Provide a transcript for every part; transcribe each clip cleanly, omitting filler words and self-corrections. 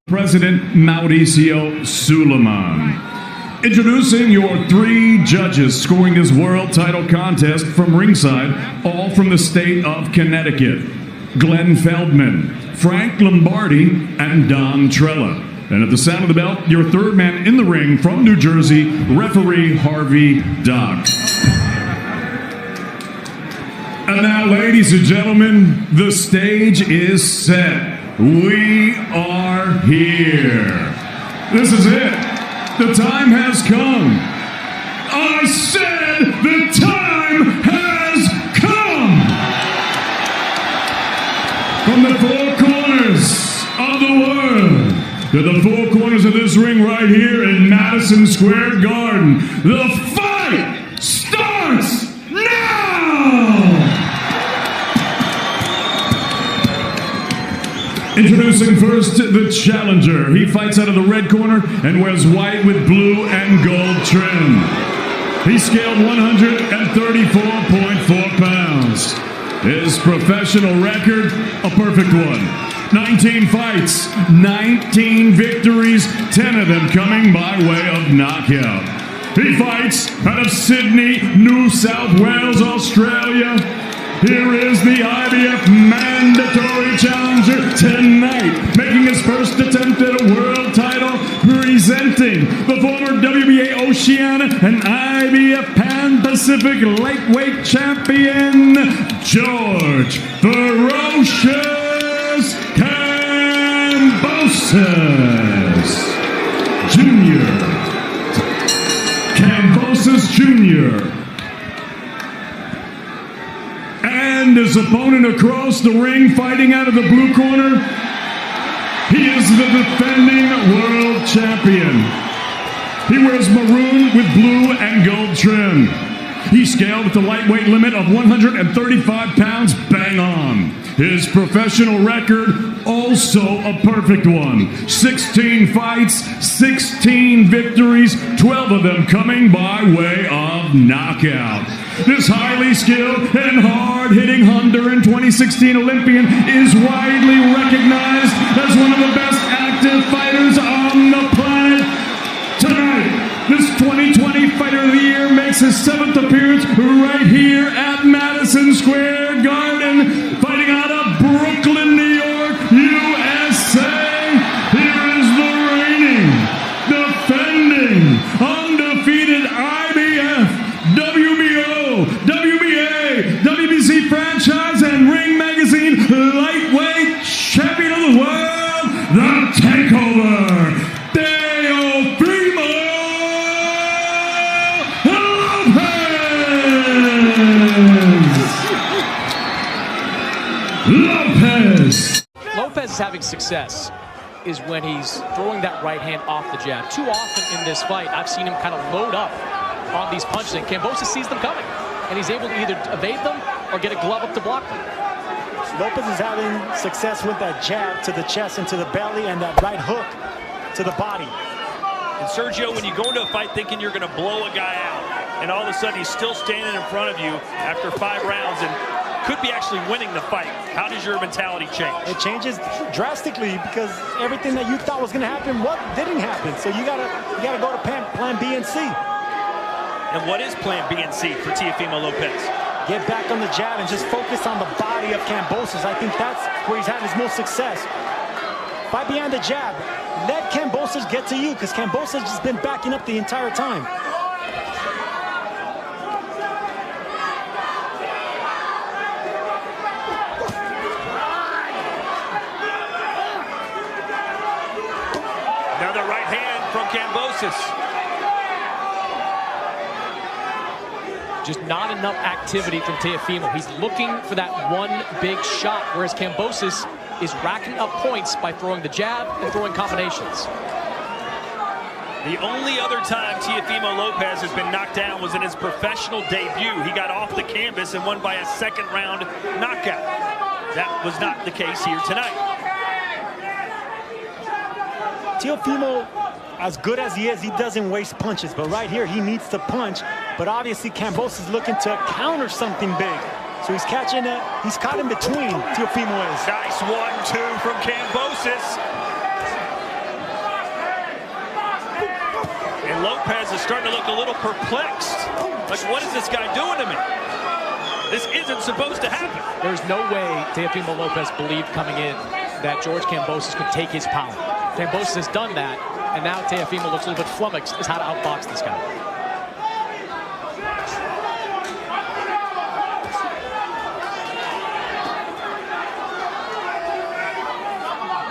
President Mauricio Suleiman. Introducing your 3 judges scoring this world title contest from ringside, all from the state of Connecticut. Glenn Feldman, Frank Lombardi, and Don Trella. And at the sound of the bell, your third man in the ring from New Jersey, referee Harvey Dock. And now, ladies and gentlemen, the stage is set. We are here. This is it. The time has come. I said the time has come. From the 4 corners of the world to the 4 corners of this ring right here in Madison Square Garden, the fight starts now! Introducing first the challenger. He fights out of the red corner and wears white with blue and gold trim. He scaled 134.4 pounds. His professional record, a perfect one. 19 fights, 19 victories, 10 of them coming by way of knockout. He fights out of Sydney, New South Wales, Australia. Here is the IBF mandatory challenger tonight, making his first attempt at a world title, presenting the former WBA Oceania and IBF Pan-Pacific lightweight champion, George Ferocious Kambosos Jr. Kambosos Jr. And his opponent across the ring, fighting out of the blue corner, he is the defending world champion. He wears maroon with blue and gold trim. He scaled at the lightweight limit of 135 pounds, bang on. His professional record, also a perfect one. 16 fights, 16 victories, 12 of them coming by way of knockout. This highly skilled and hard-hitting Honduran 2016 Olympian is widely recognized as one of the best active fighters on the planet. Tonight, this 2020 Fighter of the Year makes his 7th appearance right here at Madison Square Garden, fighting out of Brooklyn, New York, USA. Here is the reigning, defending, undefeated IBF, WBO, WBA, WBC franchise, and Ring Magazine lightweight champion of the world, the Takeover, Teofimo Lopez. Lopez is having success is when he's throwing that right hand off the jab. Too often in this fight, I've seen him kind of load up on these punches, and Kambosos sees them coming, and he's able to either evade them or get a glove up to block them. Lopez is having success with that jab to the chest and to the belly, and that right hook to the body. And Sergio, when you go into a fight thinking you're going to blow a guy out, and all of a sudden he's still standing in front of you after 5 rounds and could be actually winning the fight, how does your mentality change? It changes drastically because everything that you thought was going to happen, didn't happen. So you gotta go to plan B and C. And what is plan B and C for Teofimo Lopez? Get back on the jab and just focus on the body of Kambosos. I think that's where he's had his most success. Fight behind the jab. Let Kambosos get to you, because Kambosos has just been backing up the entire time. Another right hand from Kambosos. Just not enough activity from Teofimo. He's looking for that one big shot, whereas Kambosos is racking up points by throwing the jab and throwing combinations. The only other time Teofimo Lopez has been knocked down was in his professional debut. He got off the canvas and won by a 2nd round knockout. That was not the case here tonight. Teofimo, as good as he is, he doesn't waste punches. But right here, he needs to punch. But obviously, Kambosos is looking to counter something big. So he's catching it. He's caught in between, Teofimo is. Nice 1-2 from Kambosos. Lopez is starting to look a little perplexed. Like, what is this guy doing to me? This isn't supposed to happen. There's no way Teofimo Lopez believed coming in that George Kambosos could take his power. Kambosos has done that, and now Teofimo looks a little bit flummoxed as how to outbox this guy.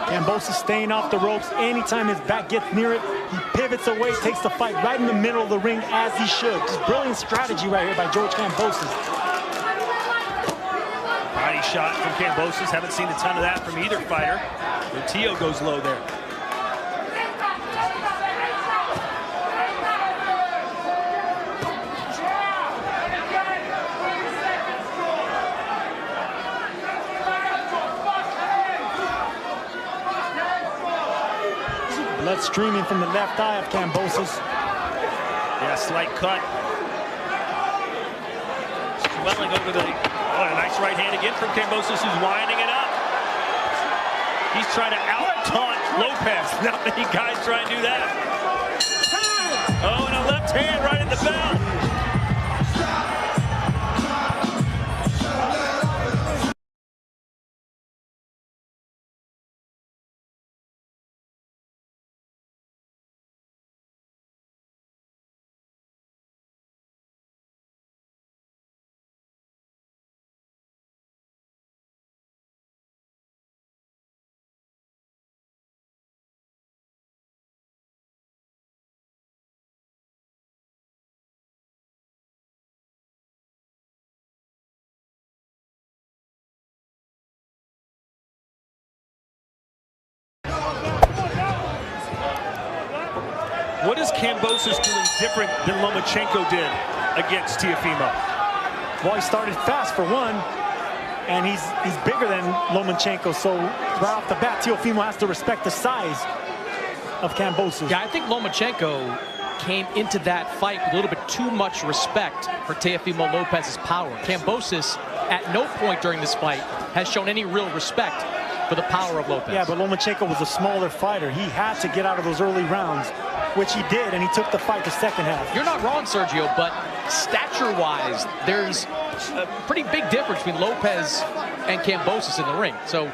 Kambosos staying off the ropes. Anytime his back gets near it, he pivots away, takes the fight right in the middle of the ring as he should. Just brilliant strategy right here by George Kambosos. Body shot from Kambosos. Haven't seen a ton of that from either fighter. But Teo goes low there. Blood streaming from the left eye of Kambosos. Yeah, slight cut. Swelling over the... Oh, a nice right hand again from Kambosos, who's winding it up. He's trying to out-taunt Lopez. Not many guys try and do that. Oh, and a left hand right in the bell. What is Kambosos doing different than Lomachenko did against Teofimo? Well, he started fast for one, and he's bigger than Lomachenko, so right off the bat, Teofimo has to respect the size of Kambosos. Yeah, I think Lomachenko came into that fight with a little bit too much respect for Teofimo Lopez's power. Kambosos, at no point during this fight, has shown any real respect for the power of Lopez. Yeah, but Lomachenko was a smaller fighter. He had to get out of those early rounds, which he did, and he took the fight the second half. You're not wrong, Sergio, but stature-wise, there's a pretty big difference between Lopez and Kambosos in the ring. So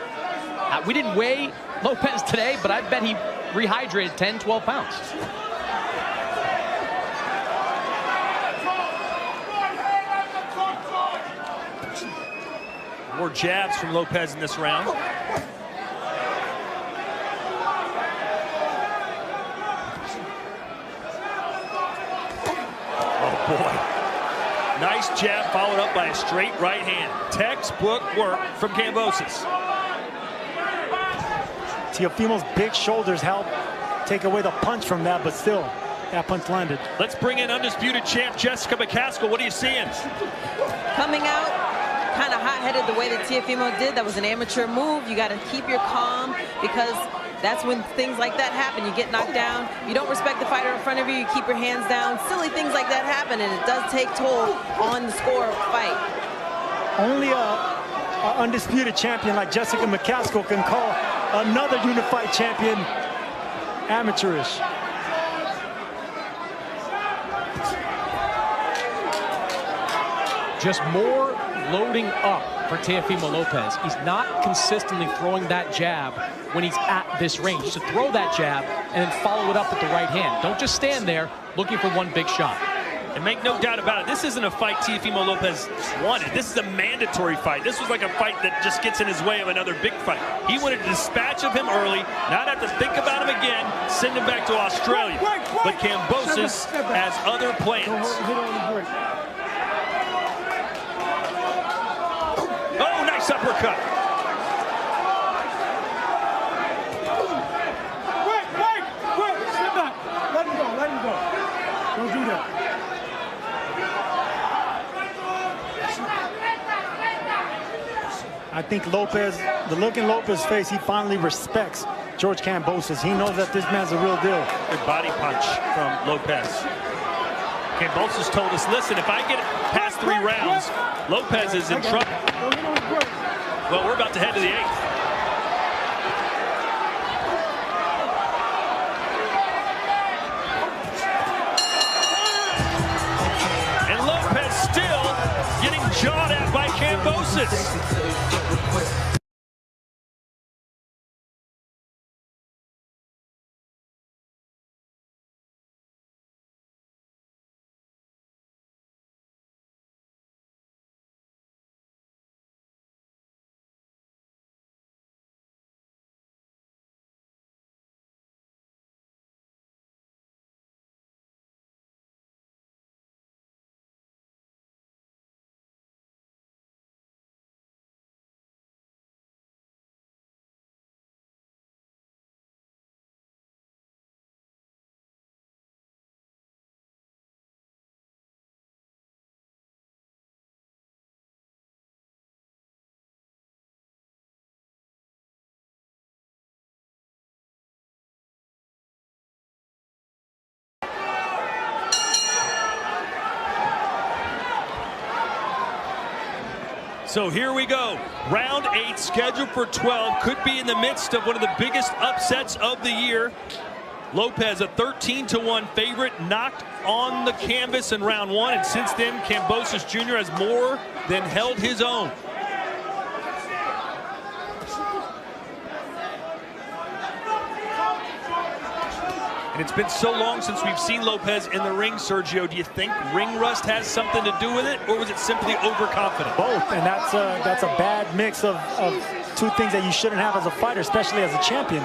we didn't weigh Lopez today, but I bet he rehydrated 10, 12 pounds. More jabs from Lopez in this round. Oh boy. Nice jab followed up by a straight right hand. Textbook work from Kambosos. Teofimo's big shoulders help take away the punch from that, but still, that punch landed. Let's bring in undisputed champ Jessica McCaskill. What are you seeing? Coming out kind of hot-headed the way that Teofimo did. That was an amateur move. You got to keep your calm, because that's when things like that happen. You get knocked down. You don't respect the fighter in front of you. You keep your hands down. Silly things like that happen, and it does take toll on the score of the fight. Only a undisputed champion like Jessica McCaskill can call another unified champion amateurish. Just more loading up for Teofimo Lopez. He's not consistently throwing that jab when he's at this range. So throw that jab and then follow it up with the right hand. Don't just stand there looking for one big shot. And make no doubt about it, this isn't a fight Teofimo Lopez wanted. This is a mandatory fight. This was like a fight that just gets in his way of another big fight. He wanted a dispatch of him early, not have to think about him again, send him back to Australia. But Kambosos has other plans. Oh, nice uppercut. Wait, step back. Let him go. Don't do that. I think Lopez, the look in Lopez's face, he finally respects George Kambosos. He knows that this man's a real deal. Good body punch from Lopez. Kambosos told us, listen, if I get past 3 rounds, Lopez is in trouble. Well, we're about to head to the 8th. Kambosos. So here we go. Round 8 scheduled for 12. Could be in the midst of one of the biggest upsets of the year. Lopez, a 13-1 favorite, knocked on the canvas in round 1. And since then, Kambosos Jr. has more than held his own. And it's been so long since we've seen Lopez in the ring, Sergio. Do you think ring rust has something to do with it, or was it simply overconfident? Both, and that's a bad mix of two things that you shouldn't have as a fighter, especially as a champion.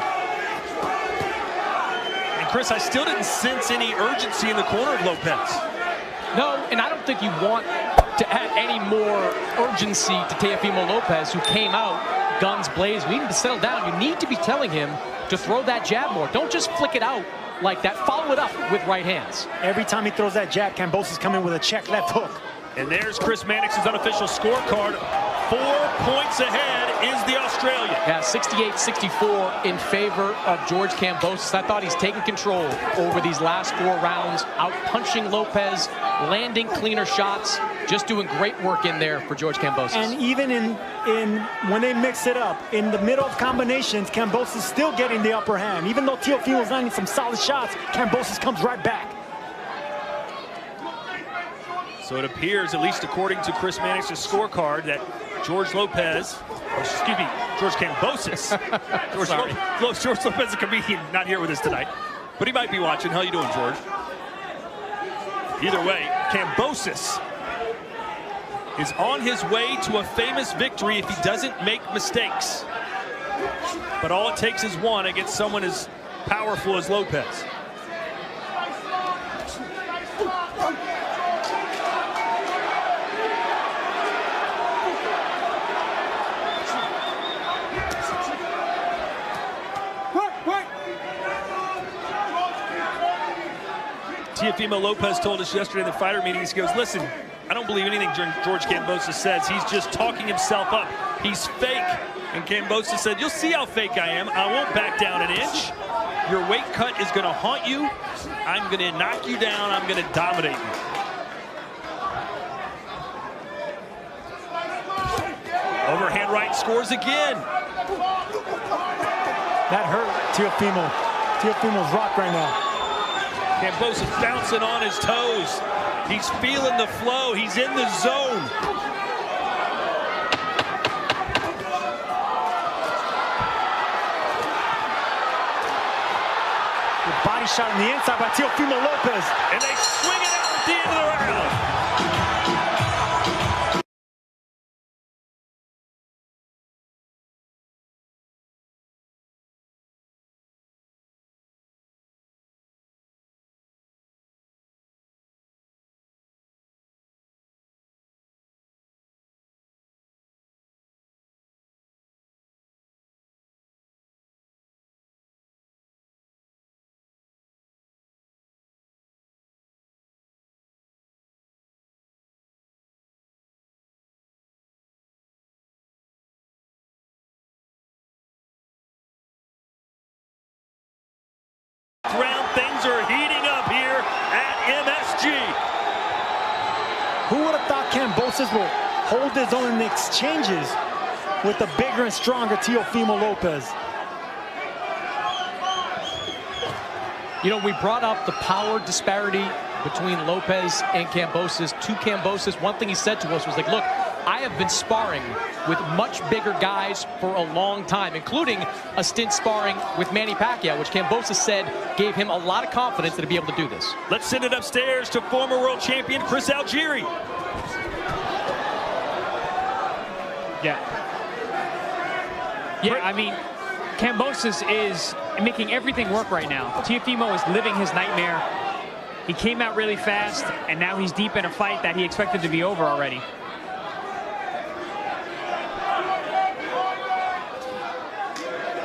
And Chris, I still didn't sense any urgency in the corner of Lopez. No, and I don't think you want to add any more urgency to Teofimo Lopez, who came out guns blazing. You need to settle down. You need to be telling him to throw that jab more. Don't just flick it out like that. Follow it up with right hands. Every time he throws that jab, Kambosos coming with a check left hook. And there's Chris Mannix's unofficial scorecard. 4 points ahead is the Australian. Yeah, 68-64 in favor of George Kambosos. I thought he's taken control over these last 4 rounds, out-punching Lopez, landing cleaner shots, just doing great work in there for George Kambosos. And even in when they mix it up, in the middle of combinations, Kambosos still getting the upper hand. Even though Teofimo's landing some solid shots, Kambosos comes right back. So it appears, at least according to Chris Mannix's scorecard, that George Lopez, excuse me, George Kambosos. George Lopez, a comedian, not here with us tonight, but he might be watching. How you doing, George? Either way, Kambosos is on his way to a famous victory if he doesn't make mistakes. But all it takes is one against someone as powerful as Lopez. Teofimo Lopez told us yesterday in the fighter meetings, he goes, listen, I don't believe anything George Kambosos says. He's just talking himself up. He's fake. And Kambosos said, you'll see how fake I am. I won't back down an inch. Your weight cut is going to haunt you. I'm going to knock you down. I'm going to dominate you. Overhand right, scores again. That hurt Teofimo. Teofimo's rocked right now. Kambosos bouncing on his toes. He's feeling the flow. He's in the zone. Good body shot on the inside by Teofimo Lopez. And they swing it out at the end of the round. Round, things are heating up here at MSG. Who would have thought Kambosos will hold his own in exchanges with the bigger and stronger Teofimo Lopez? You know, we brought up the power disparity between Lopez and Kambosos. To Kambosos, one thing he said to us was like, look, I have been sparring with much bigger guys for a long time, including a stint sparring with Manny Pacquiao, which Kambosos said gave him a lot of confidence that he'd be able to do this. Let's send it upstairs to former world champion Chris Algieri. Yeah, I mean, Kambosos is making everything work right now. Teofimo is living his nightmare. He came out really fast, and now he's deep in a fight that he expected to be over already.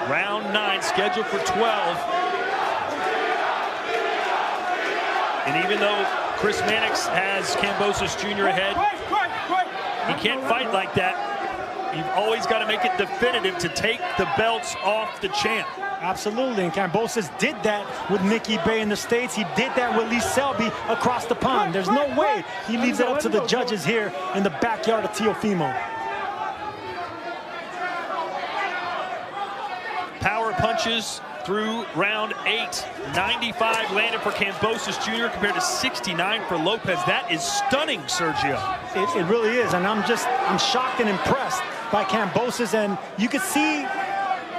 Round 9 scheduled for 12. And even though Chris Mannix has Kambosos Jr. ahead, he can't fight like that. You've always got to make it definitive to take the belts off the champ. Absolutely, and Kambosos did that with Mickey Bay in the States. He did that with Lee Selby across the pond. There's no way he leaves it up to the judges here in the backyard of Teofimo. Power punches through round 8. 95 landed for Kambosos Jr. compared to 69 for Lopez. That is stunning, Sergio. It really is, and I'm shocked and impressed by Kambosos, and you can see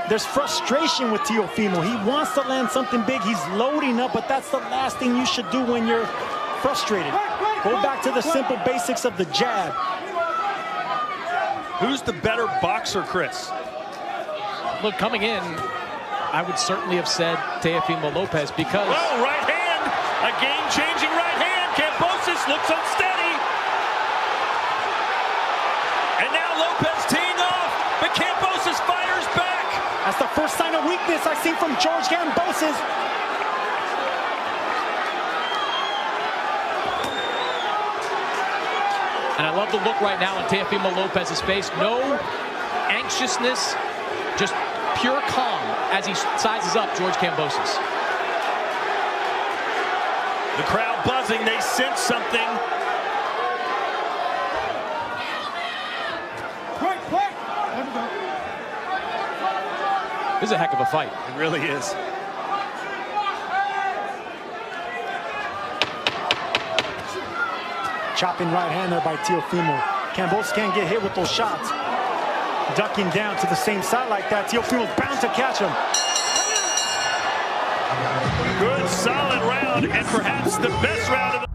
there's frustration with Teofimo. He wants to land something big. He's loading up, but that's the last thing you should do when you're frustrated. Go back to the simple basics of the jab. Who's the better boxer, Chris? Look, coming in, I would certainly have said Teofimo Lopez because... Oh, right hand! A game-changing right hand! Kambosos looks unsteady! And now Lopez teeing off, but Kambosos fires back! That's the first sign of weakness I've seen from George Kambosos. And I love the look right now on Teofimo Lopez's face. No anxiousness, just pure calm as he sizes up George Kambosos. The crowd buzzing, they sense something. This is a heck of a fight. It really is. Chopping right hand there by Teofimo. Kambosos can't get hit with those shots. Ducking down to the same side like that. Teofimo's bound to catch him. Good, solid round, and perhaps the best round of the